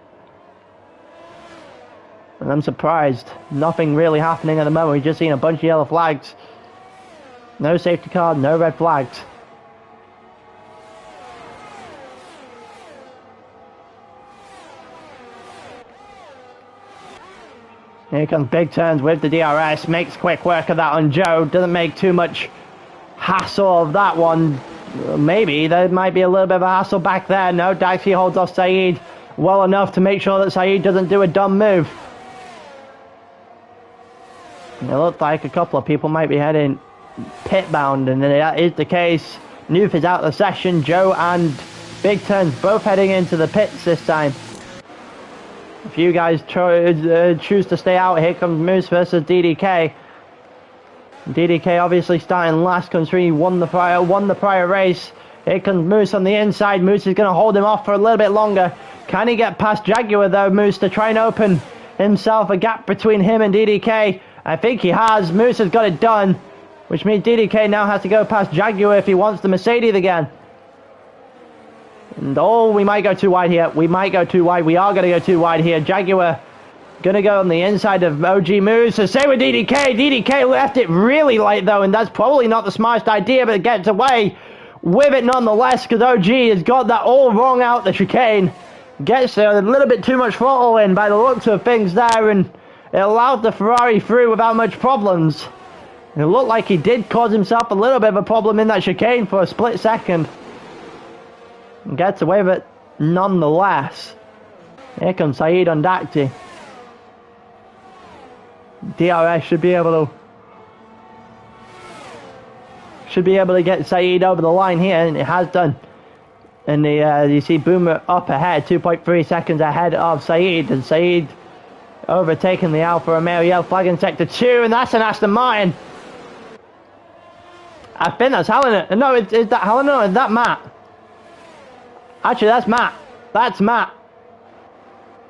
And I'm surprised. Nothing really happening at the moment. We've just seen a bunch of yellow flags. No safety car, no red flags. Here comes Big Turns with the DRS. Makes quick work of that on Joe. Doesn't make too much hassle of that one. Maybe there might be a little bit of a hassle back there. No, Daxi holds off Saeed well enough to make sure that Saeed doesn't do a dumb move. It looks like a couple of people might be heading pit bound, and that is the case. Noof is out of the session. Joe and Big Turns both heading into the pits this time. A few guys choose to stay out. Here comes Moose versus DDK. DDK obviously starting last, considering he won the prior race. Here comes Moose on the inside. Moose is going to hold him off for a little bit longer. Can he get past Jaguar though, Moose, to try and open himself a gap between him and DDK? I think he has. Moose has got it done, which means DDK now has to go past Jaguar if he wants the Mercedes again. And oh, we might go too wide here. We might go too wide. We are going to go too wide here. Jaguar going to go on the inside of OG Moose. So same with DDK. DDK left it really late though, and that's probably not the smartest idea, but it gets away with it nonetheless because OG has got that all wrong out the chicane. Gets a little bit too much throttle in by the looks of things there, and it allowed the Ferrari through without much problems. It looked like he did cause himself a little bit of a problem in that chicane for a split second. And gets away with it nonetheless. Here comes Saeed on Dakti. DRS should be able to get Saeed over the line here, and it has done. And you see Boomer up ahead, 2.3 seconds ahead of Saeed, and Saeed overtaking the Alfa Romeo. Yellow flag in sector 2, and that's an Aston Martin. I think that's Helena. No, is that Helena or is that Matt? Actually, that's Matt. That's Matt.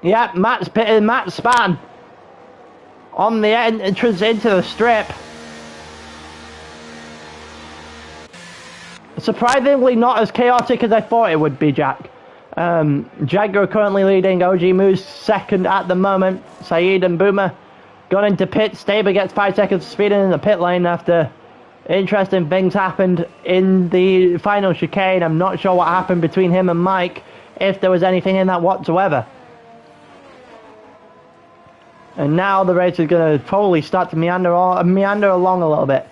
Yeah, Matt's span on the entrance into the strip. Surprisingly not as chaotic as I thought it would be, Jack. Jaguar currently leading, OG Moose second at the moment. Saeed and Boomer gone into pit. Staber gets 5 seconds of speeding in the pit lane after interesting things happened in the final chicane. I'm not sure what happened between him and Mike, if there was anything in that whatsoever. And now the race is going to probably start to meander along a little bit.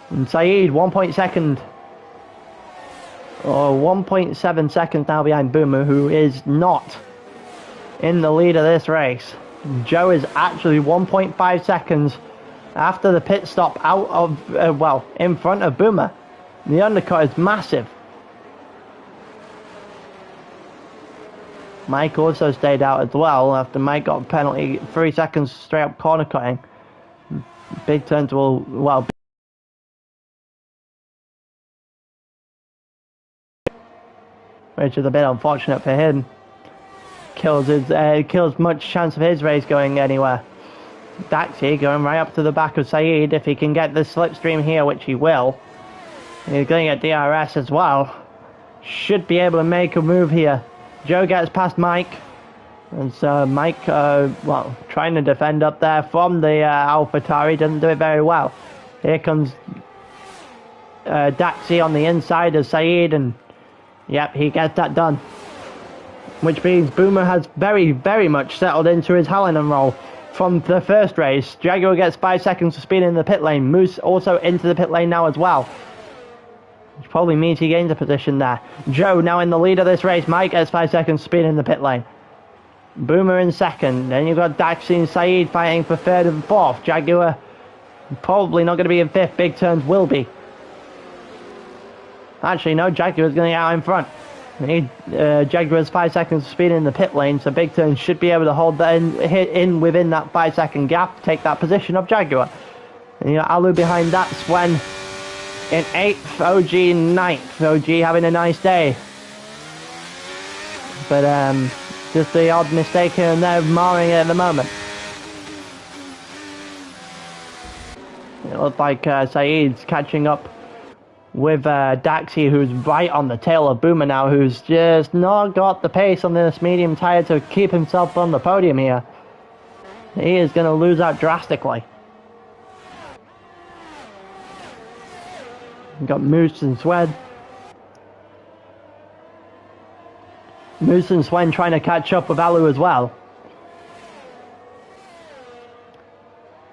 And Saeed 1.7 seconds now behind Boomer, who is not in the lead of this race. Joe is actually 1.5 seconds after the pit stop out of, in front of Boomer. The undercut is massive. Mike also stayed out as well after Mike got a penalty, 3 seconds straight up corner cutting. Big Turns will, which is a bit unfortunate for him. Kills much chance of his race going anywhere. Daxi going right up to the back of Saeed. If he can get the slipstream here, which he will. He's going to get DRS as well. Should be able to make a move here. Joe gets past Mike. And so Mike, well, trying to defend up there from the AlphaTauri. Doesn't do it very well. Here comes Daxi on the inside of Saeed. And yep, he gets that done. Which means Boomer has very, very much settled into his Hallinan role from the first race. Jaguar gets 5 seconds for speed in the pit lane. Moose also into the pit lane now as well. Which probably means he gains a position there. Joe now in the lead of this race. Mike gets 5 seconds speed in the pit lane. Boomer in second. Then you've got Daxi and Saeed fighting for third and fourth. Jaguar probably not going to be in fifth. Big Turns will be. Actually, no. Jaguar's going to get out in front. Jaguar's 5 seconds speed in the pit lane. So Big Turn should be able to hold that in within that 5 second gap. Take that position of Jaguar. And you got Alu behind that. Swen in 8th, OG in 9th. OG having a nice day. But just the odd mistake here and there marring it at the moment. It looks like Saeed's catching up with Daxi, who's right on the tail of Boomer now, who's just not got the pace on this medium tyre to keep himself on the podium here. He is going to lose out drastically. We've got Moose and Swen. Moose and Swen trying to catch up with Alu as well.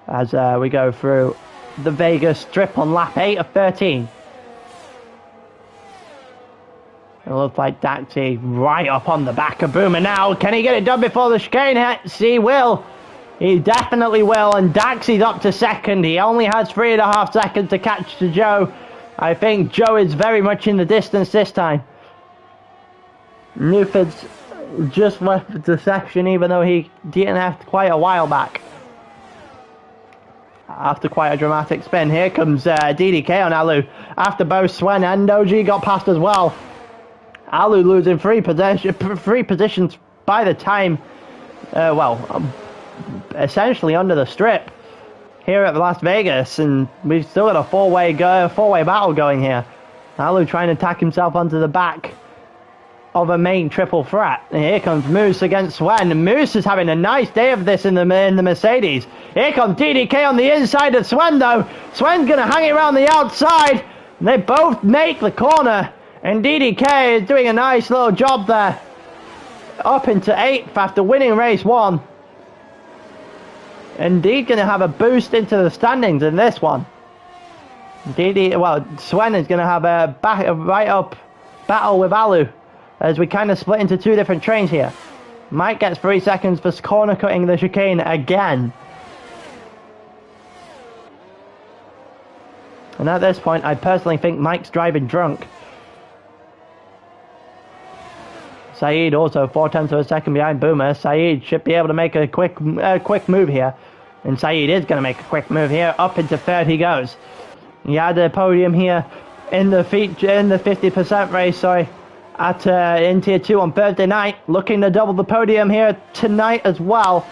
As we go through the Vegas strip on lap 8 of 13. It looks like Daxi right up on the back of Boomer now. Can he get it done before the chicane hits? He will. He definitely will. And Daxi's up to second. He only has 3.5 seconds to catch to Joe. I think Joe is very much in the distance this time. Newford's just left the section, even though he DNF'd quite a while back. After quite a dramatic spin. Here comes DDK on Alu. After both Swen and OG got past as well. Alu losing three positions by the time, essentially under the strip here at Las Vegas, and we've still got a four-way battle going here. Alu trying to tack himself onto the back of a main triple threat. And here comes Moose against Swen. And Moose is having a nice day of this in the Mercedes. Here comes DDK on the inside of Swen though. Swen's going to hang it around the outside. And they both make the corner. And DDK is doing a nice little job there. Up into 8th after winning race 1. Indeed going to have a boost into the standings in this one. Swen is going to have a right up battle with Alu. As we kind of split into 2 different trains here. Mike gets 3 seconds for corner cutting the chicane again. And at this point, I personally think Mike's driving drunk. Saeed also 4/10 of a second behind Boomer. Saeed should be able to make a quick move here. And Saeed is going to make a quick move here. Up into 3rd he goes. He had a podium here in the 50% race, in Tier 2 on Thursday night. Looking to double the podium here tonight as well.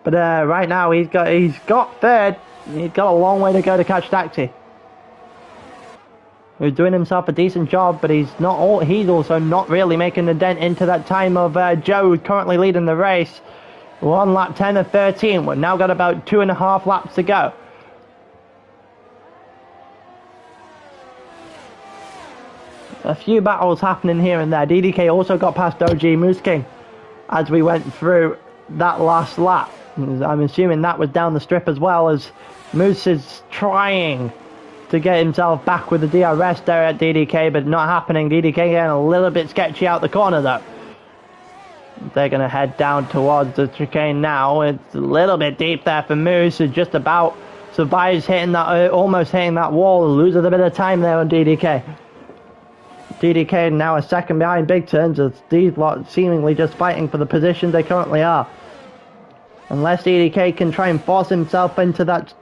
But right now he's got 3rd. He's got a long way to go to catch Daxi. He's doing himself a decent job, but he's also not really making a dent into that time of Joe, who's currently leading the race. We're on lap 10 of 13. We've now got about 2.5 laps to go. A few battles happening here and there. DDK also got past OG Moose King as we went through that last lap. I'm assuming that was down the strip as well, as Moose is trying to get himself back with the DRS there at DDK, but not happening. DDK getting a little bit sketchy out the corner though. They're going to head down towards the chicane now. It's a little bit deep there for Moose, who just about survives hitting that, almost hitting that wall. Loses a bit of time there on DDK. DDK now a second behind Big Turns, as these lot seemingly just fighting for the position they currently are. Unless DDK can try and force himself into that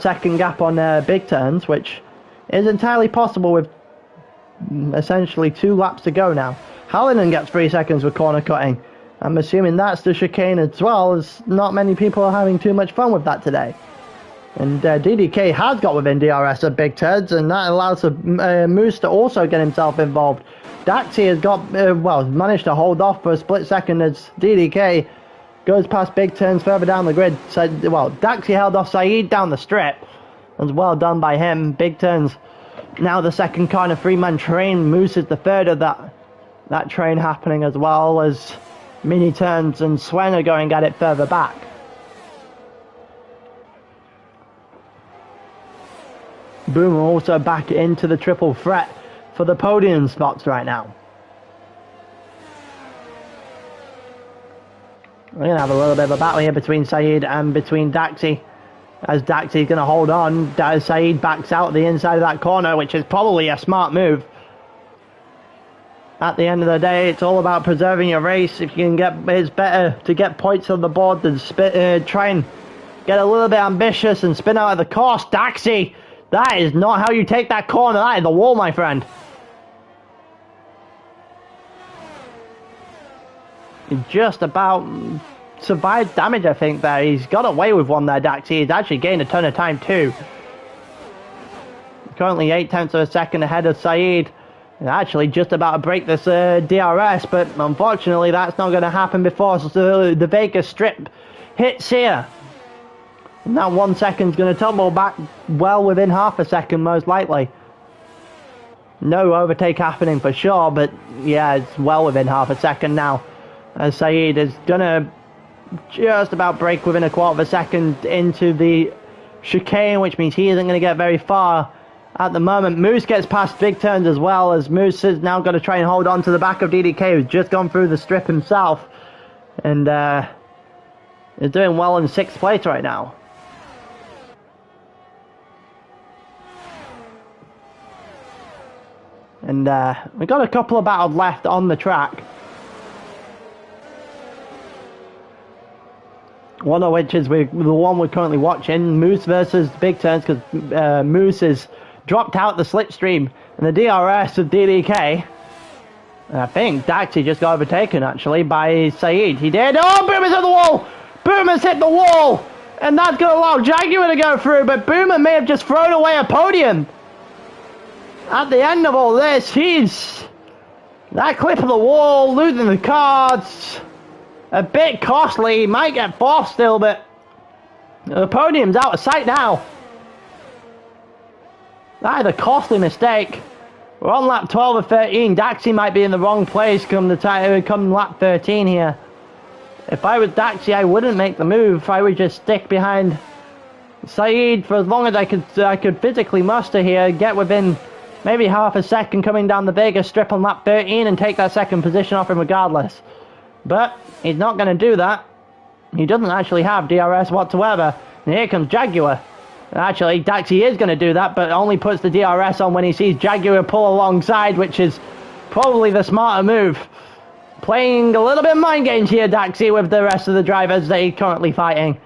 second gap on Big Turns, which is entirely possible with essentially 2 laps to go now. Hallinan gets 3 seconds with corner cutting. I'm assuming that's the chicane as well, as not many people are having too much fun with that today. And DDK has got within DRS of big turds, and that allows Moose to also get himself involved. Daxi has got, managed to hold off for a split second as DDK goes past big turns further down the grid. So, Daxi held off Saeed down the strip. It was well done by him. Big turns. Now the second corner, 3-man train. Moose is the third of that train happening, as well as mini turns and Swen are going at it further back. Boomer also back into the triple threat for the podium spots right now. We're going to have a little bit of a battle here between Saeed and between Daxi. As Daxi's going to hold on, Saeed backs out the inside of that corner, which is probably a smart move. At the end of the day, it's all about preserving your race. If you can get, it's better to get points on the board than try and get a little bit ambitious and spin out of the course. Daxi, that is not how you take that corner. That is the wall, my friend. He just about survived damage, I think, there. He's got away with one there, Daxi. He's actually gained a ton of time, too. Currently 0.8 of a second ahead of Saeed. Actually just about to break this DRS, but unfortunately that's not going to happen before the Vegas strip hits here. And that 1 second's going to tumble back well within half a second, most likely. No overtake happening for sure, but yeah, it's well within half a second now. As Saeed is going to just about break within a quarter of a second into the chicane, which means he isn't going to get very far at the moment. Moose gets past big turns as well, as Moose is now going to try and hold on to the back of DDK, who's just gone through the strip himself. And is doing well in 6th place right now. And we've got a couple of battles left on the track. One of which is the one we're currently watching, Moose versus Big Turns, because Moose has dropped out the slipstream and the DRS of DDK. And I think Daxi just got overtaken, actually, by Saeed. He did. Oh, Boomer's hit the wall! Boomer's hit the wall! And that's going to allow Jaguar to go through, but Boomer may have just thrown away a podium. At the end of all this, that clip of the wall, losing the cards, a bit costly. He might get fourth still, but the podium's out of sight now. That is a costly mistake. We're on lap 12 of 13. Daxi might be in the wrong place come lap 13 here. If I was Daxi, I wouldn't make the move. I would just stick behind Saeed for as long as I could physically muster here, get within maybe half a second coming down the Vegas strip on lap 13 and take that second position off him regardless. But he's not going to do that. He doesn't actually have DRS whatsoever. And here comes Jaguar. Actually, Daxi is going to do that, but only puts the DRS on when he sees Jaguar pull alongside, which is probably the smarter move. Playing a little bit of mind games here, Daxi, with the rest of the drivers that he's currently fighting.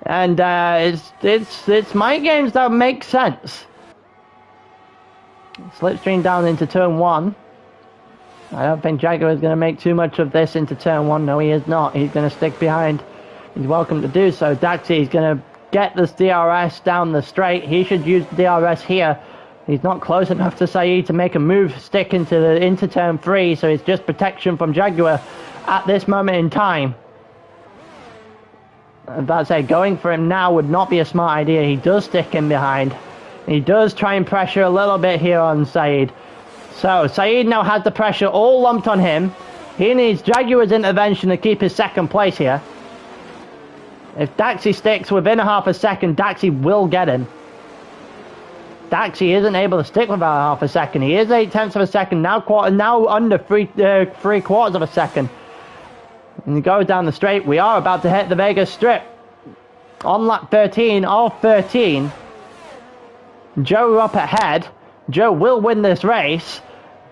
And it's mind games that make sense. Slipstream down into turn 1. I don't think Jaguar is going to make too much of this into turn 1. No, he is not. He's going to stick behind. He's welcome to do so. Daxi is going to get this DRS down the straight. He should use the DRS here. He's not close enough to Saeed to make a move stick into turn 3, so it's just protection from Jaguar at this moment in time. As I say, going for him now would not be a smart idea. He does stick in behind. He does try and pressure a little bit here on Saeed. So Saeed now has the pressure all lumped on him. He needs Jaguar's intervention to keep his second place here. If Daxi sticks within a half a second, Daxi will get him. Daxi isn't able to stick without half a second. He is 0.8 of a second, now under three quarters of a second. And he goes down the straight. We are about to hit the Vegas strip. On lap 13 of 13. Joe up ahead. Joe will win this race.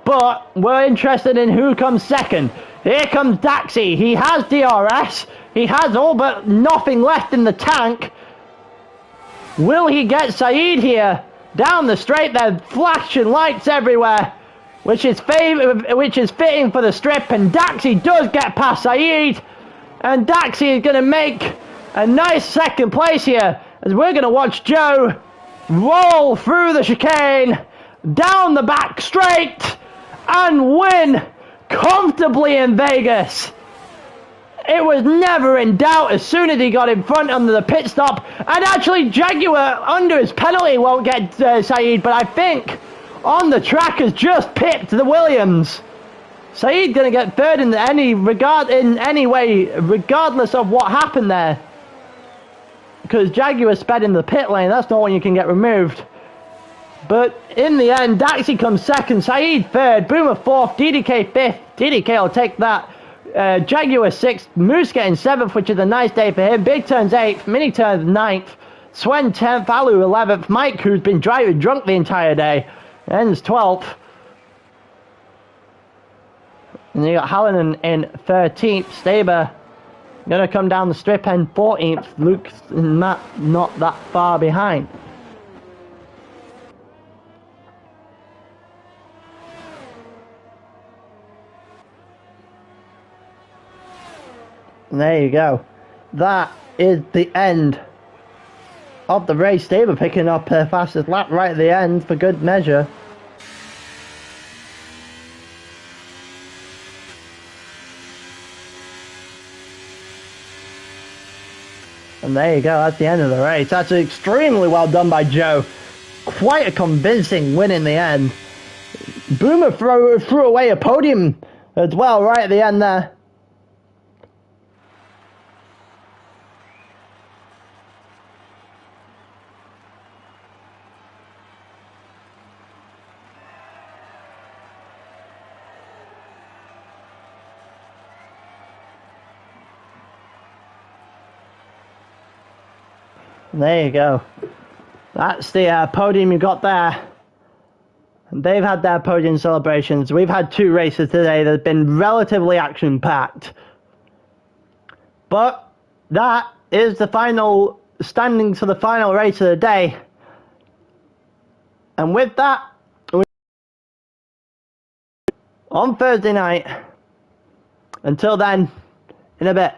But we're interested in who comes second. Here comes Daxi. He has DRS. He has all but nothing left in the tank. Will he get Saeed here? Down the straight, there flashing lights everywhere. which is fitting for the strip, and Daxi does get past Saeed, and Daxi is going to make a nice second place here, as we're going to watch Joe roll through the chicane, down the back straight, and win comfortably in Vegas. It was never in doubt as soon as he got in front under the pit stop, and actually Jaguar under his penalty won't get Saeed, but I think on the track has just pipped the Williams. Saeed gonna get third in any way, regardless of what happened there, because Jaguar sped in the pit lane. That's not when you can get removed. But in the end, Daxi comes second, Saeed third, Boomer fourth, DDK fifth. DDK will take that. Jaguar 6th, Moose getting 7th, which is a nice day for him. Big Turns 8th, Mini Turns 9th, Swen 10th, Alu 11th, Mike, who's been driving drunk the entire day, ends 12th. And you got Hallinan in 13th, Staber gonna come down the strip end 14th, Luke and Matt not that far behind. And there you go. That is the end of the race. They were picking up their fastest lap right at the end for good measure. And there you go, that's the end of the race. That's extremely well done by Joe. Quite a convincing win in the end. Boomer threw away a podium as well right at the end there. There you go. That's the podium you got there. They've had their podium celebrations. We've had 2 races today that have been relatively action-packed. But that is the final standings for the final race of the day. And with that, on Thursday night. Until then, in a bit.